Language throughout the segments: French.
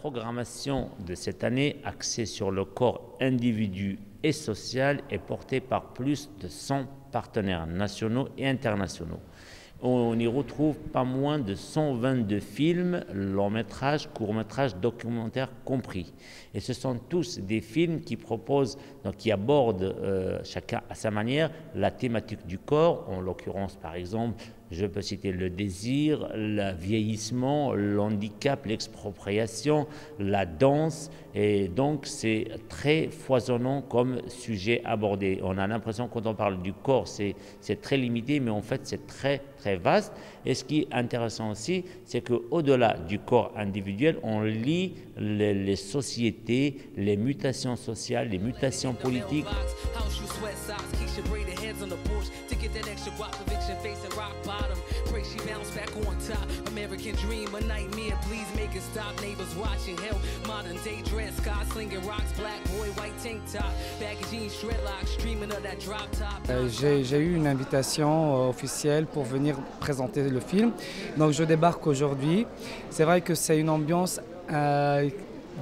programmation de cette année, axée sur le corps individu et social, est portée par plus de 100 partenaires nationaux et internationaux. On y retrouve pas moins de 122 films, longs métrages, courts métrages, documentaires compris. Et ce sont tous des films qui proposent, donc qui abordent chacun à sa manière la thématique du corps. En l'occurrence, par exemple, je peux citer le désir, le vieillissement, l'handicap, l'expropriation, la danse. Et donc, c'est très foisonnant comme sujet abordé. On a l'impression, quand on parle du corps, c'est très limité, mais en fait, c'est très, très vaste. Et ce qui est intéressant aussi, c'est qu'au-delà du corps individuel, on lit les sociétés, les mutations sociales, les mutations politiques. J'ai eu une invitation officielle pour venir présenter le film. Donc je débarque aujourd'hui. C'est vrai que c'est une ambiance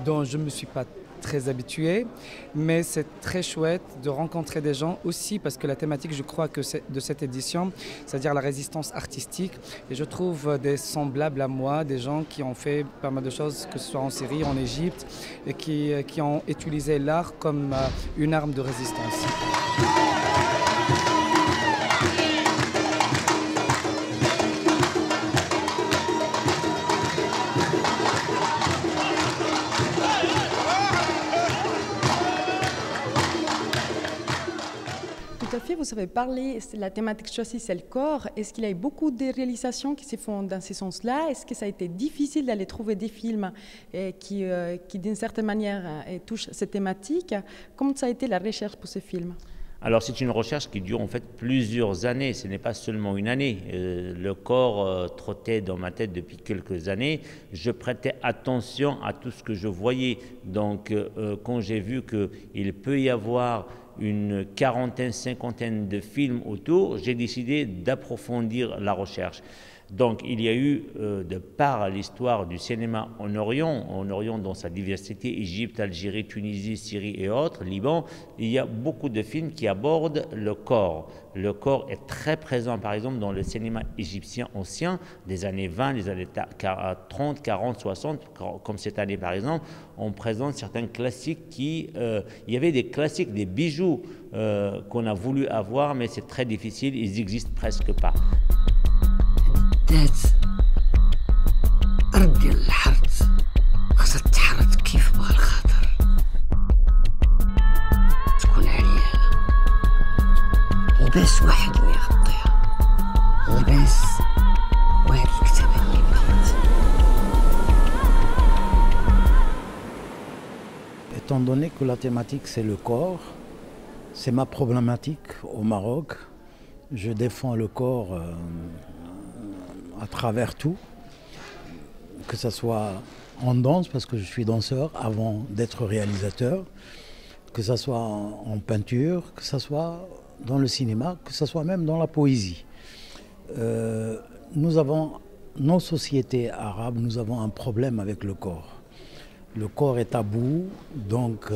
dont je ne me suis pas très habitué, mais c'est très chouette de rencontrer des gens aussi parce que la thématique, je crois, que de cette édition, c'est-à-dire la résistance artistique, et je trouve des semblables à moi, des gens qui ont fait pas mal de choses, que ce soit en Syrie, en Égypte, et qui ont utilisé l'art comme une arme de résistance. Tout à fait, vous avez parlé, la thématique choisie, c'est le corps. Est-ce qu'il y a eu beaucoup de réalisations qui se font dans ce sens-là? Est-ce que ça a été difficile d'aller trouver des films qui d'une certaine manière, touchent cette thématique? Comment ça a été la recherche pour ce film? Alors c'est une recherche qui dure en fait plusieurs années, ce n'est pas seulement une année. Le corps trottait dans ma tête depuis quelques années, je prêtais attention à tout ce que je voyais. Donc quand j'ai vu qu'il peut y avoir une quarantaine, cinquantaine de films autour, j'ai décidé d'approfondir la recherche. Donc il y a eu, de par l'histoire du cinéma en Orient dans sa diversité, Égypte, Algérie, Tunisie, Syrie et autres, Liban, il y a beaucoup de films qui abordent le corps. Le corps est très présent, par exemple, dans le cinéma égyptien ancien, des années 20, des années 30, 40, 60, comme cette année par exemple, on présente certains classiques il y avait des classiques, des bijoux qu'on a voulu avoir, mais c'est très difficile, ils n'existent presque pas. أرجل الحرث خاصها تحرث كيف بغى الخاطر تكون عريانة لباس واحد ما يغطيها لباس وهاد الكتابة اللي بغيت. Étant donné que la thématique c'est le corps, c'est ma problématique au Maroc. Je défends le corps à travers tout, que ce soit en danse, parce que je suis danseur avant d'être réalisateur, que ce soit en peinture, que ce soit dans le cinéma, que ce soit même dans la poésie. Nous avons, nos sociétés arabes, nous avons un problème avec le corps. Le corps est tabou, donc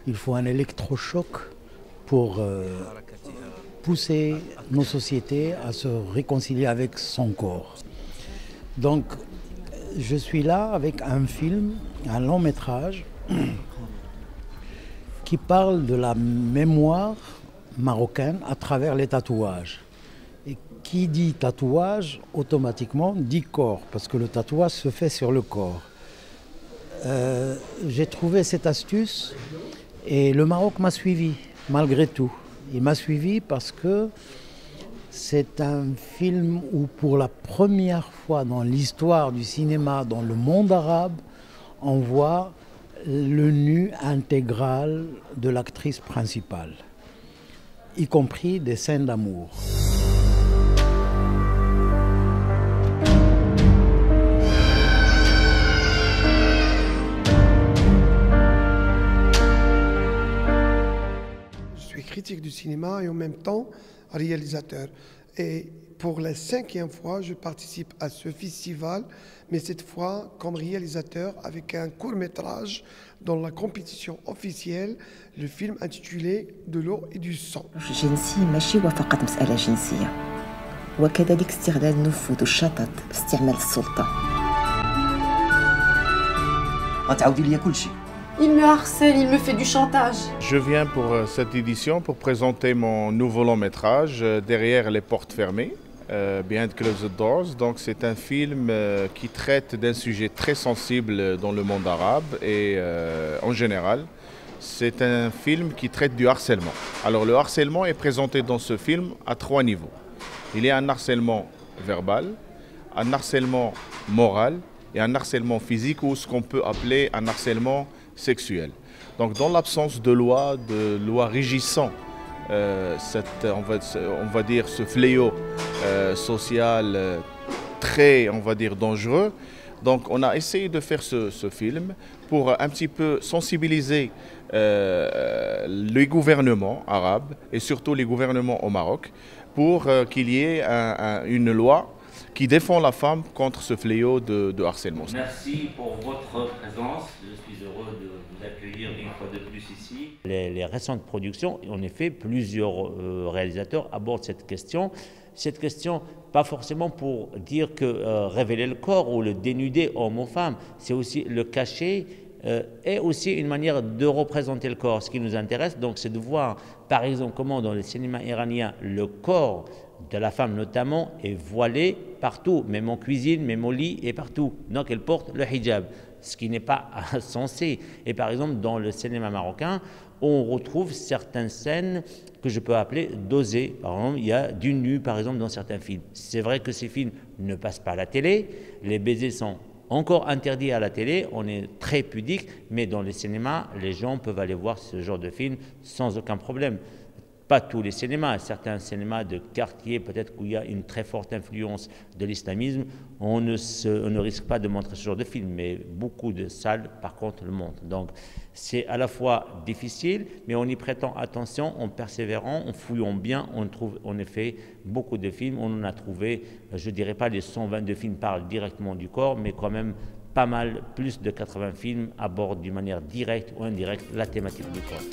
il faut un électrochoc pour pousser nos sociétés à se réconcilier avec son corps. Donc, je suis là avec un film, un long métrage, qui parle de la mémoire marocaine à travers les tatouages. Et qui dit tatouage, automatiquement dit corps, parce que le tatouage se fait sur le corps. J'ai trouvé cette astuce et le Maroc m'a suivi, malgré tout. Il m'a suivi parce que c'est un film où pour la première fois dans l'histoire du cinéma, dans le monde arabe, on voit le nu intégral de l'actrice principale, y compris des scènes d'amour. Critique du cinéma et en même temps réalisateur. Et pour la 5e fois, je participe à ce festival, mais cette fois comme réalisateur avec un court-métrage dans la compétition officielle, le film intitulé De l'eau et du sang. الجنسي ماشي هو فقط مسألة جنسية، وكذلك استغلال النفوذ والشطط في استعمال السلطة. غتعاودي ليا كلشي. Il me harcèle, il me fait du chantage. Je viens pour cette édition pour présenter mon nouveau long métrage, Derrière les portes fermées, Behind Closed Doors. Donc c'est un film qui traite d'un sujet très sensible dans le monde arabe et en général. C'est un film qui traite du harcèlement. Alors le harcèlement est présenté dans ce film à 3 niveaux. Il y a un harcèlement verbal, un harcèlement moral et un harcèlement physique ou ce qu'on peut appeler un harcèlement sexuel. Donc dans l'absence de loi régissant on va dire ce fléau social très, on va dire, dangereux. Donc on a essayé de faire ce film pour un petit peu sensibiliser les gouvernements arabes et surtout les gouvernements au Maroc pour qu'il y ait une loi qui défend la femme contre ce fléau de harcèlement. Merci pour votre présence. Je suis heureux de vous accueillir une fois de plus ici. Les récentes productions, en effet, plusieurs réalisateurs abordent cette question. Cette question, pas forcément pour dire que révéler le corps ou le dénuder homme ou femme, c'est aussi le cacher et aussi une manière de représenter le corps. Ce qui nous intéresse, donc, c'est de voir, par exemple, comment dans le cinéma iranien, le corps de la femme notamment est voilée partout, même en cuisine, même au lit et partout. Donc elle porte le hijab, ce qui n'est pas censé. Et par exemple, dans le cinéma marocain, on retrouve certaines scènes que je peux appeler dosées. Par exemple, il y a du nu, par exemple, dans certains films. C'est vrai que ces films ne passent pas à la télé, les baisers sont encore interdits à la télé, on est très pudique, mais dans les cinémas, les gens peuvent aller voir ce genre de film sans aucun problème. Pas tous les cinémas, certains cinémas de quartier, peut-être où il y a une très forte influence de l'islamisme, on ne risque pas de montrer ce genre de film, mais beaucoup de salles, par contre, le montrent. Donc, c'est à la fois difficile, mais en y prêtant attention, en persévérant, en fouillant bien, on trouve en effet beaucoup de films. On en a trouvé, je ne dirais pas les 122 films parlent directement du corps, mais quand même pas mal, plus de 80 films abordent d'une manière directe ou indirecte la thématique du corps.